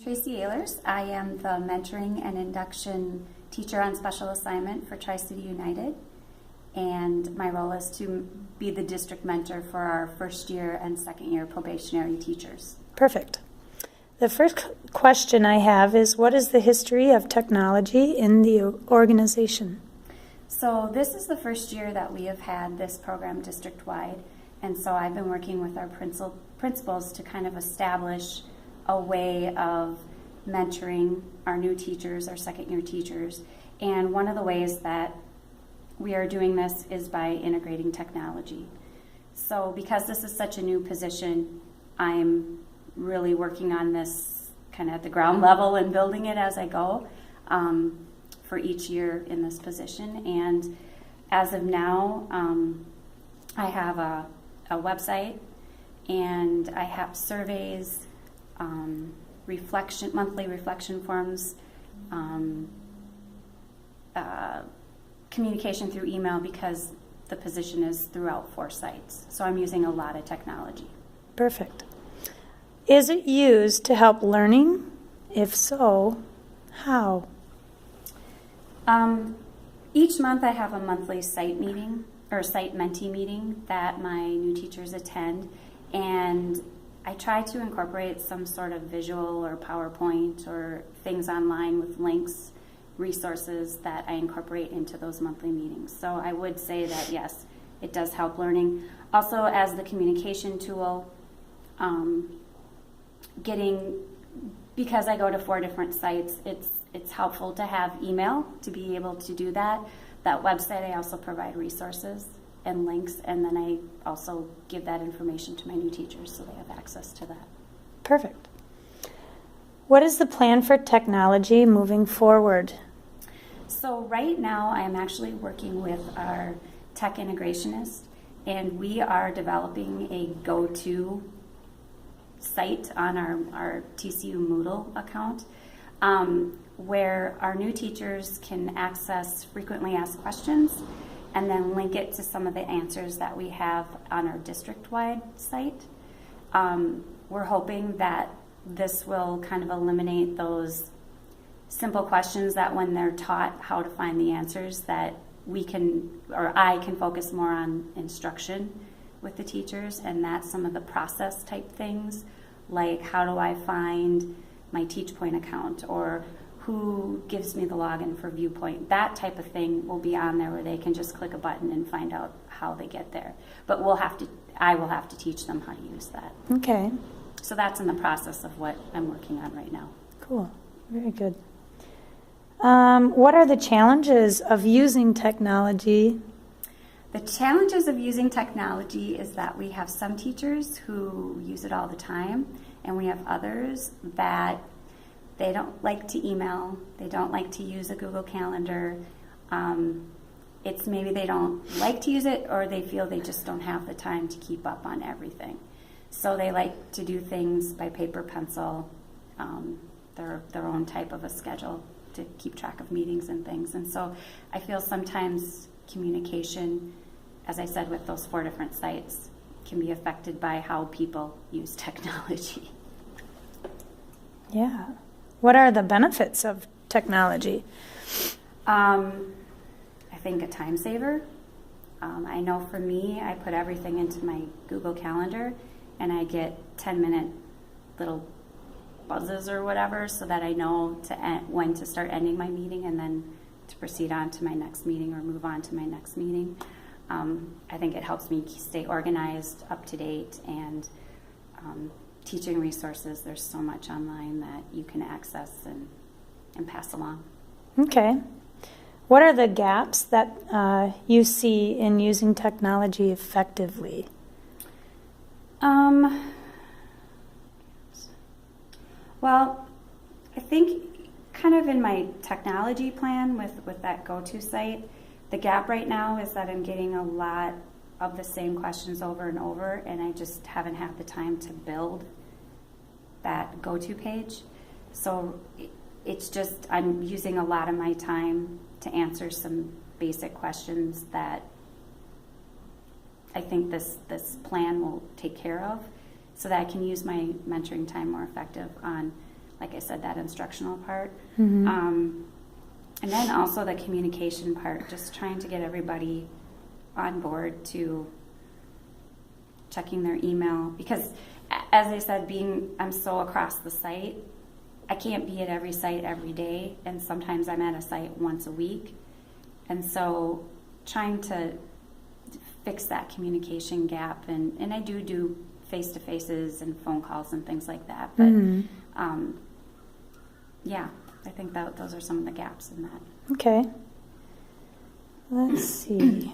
Tracy Ehlers. I am the mentoring and induction teacher on special assignment for Tri-City United, and my role is to be the district mentor for our first year and second year probationary teachers. Perfect. The first question I have is, what is the history of technology in the organization? So this is the first year that we have had this program district-wide, and so I've been working with our principals to kind of establish a way of mentoring our new teachers, our second year teachers. And one of the ways that we are doing this is by integrating technology. So because this is such a new position, I'm really working on this kind of at the ground level and building it as I go for each year in this position. And as of now, I have a website, and I have surveys, monthly reflection forms, communication through email, because the position is throughout 4 sites. So I'm using a lot of technology. Perfect. Is it used to help learning? If so, how? Each month I have a monthly site meeting, or site mentee meeting, that my new teachers attend, and I try to incorporate some sort of visual or PowerPoint or things online with links, resources that I incorporate into those monthly meetings. So I would say that yes, it does help learning. Also, as the communication tool, because I go to 4 different sites, it's helpful to have email to be able to do that. That website, I also provide resources and links, and then I also give that information to my new teachers so they have access to that. Perfect. What is the plan for technology moving forward? So right now I am actually working with our tech integrationist, and we are developing a go-to site on our TCU Moodle account where our new teachers can access frequently asked questions and then link it to some of the answers that we have on our district-wide site. We're hoping that this will kind of eliminate those simple questions that when they're taught how to find the answers, that I can focus more on instruction with the teachers, and that's some of the process type things, like how do I find my TeachPoint account, or who gives me the login for Viewpoint. That type of thing will be on there where they can just click a button and find out how they get there. But I will have to teach them how to use that. Okay. So that's in the process of what I'm working on right now. Cool. Very good. What are the challenges of using technology? The challenges of using technology is that we have some teachers who use it all the time, and we have others that they don't like to email, they don't like to use a Google Calendar. It's maybe they don't like to use it, or they feel they just don't have the time to keep up on everything. So they like to do things by paper, pencil, their own type of a schedule to keep track of meetings and things. And so I feel sometimes communication, as I said, with those 4 different sites, can be affected by how people use technology. Yeah. What are the benefits of technology? I think a time saver. I know for me, I put everything into my Google Calendar, and I get 10-minute little buzzes or whatever, so that I know when to start ending my meeting and then to proceed on to my next meeting or move on to my next meeting. I think it helps me stay organized, up to date, and teaching resources. There's so much online that you can access and pass along. Okay. What are the gaps that you see in using technology effectively? Well, I think kind of in my technology plan with that go-to site, the gap right now is that I'm getting a lot of the same questions over and over, and I just haven't had the time to build that go-to page. So it's just I'm using a lot of my time to answer some basic questions that I think this plan will take care of, so that I can use my mentoring time more effective on like I said, that instructional part. Mm-hmm. And then also the communication part, just trying to get everybody on board to checking their email. Because as I said, I'm so across the site, I can't be at every site every day. And sometimes I'm at a site once a week. And so trying to fix that communication gap. And I do face-to-faces and phone calls and things like that. But yeah, I think that those are some of the gaps in that. Okay. Let's see.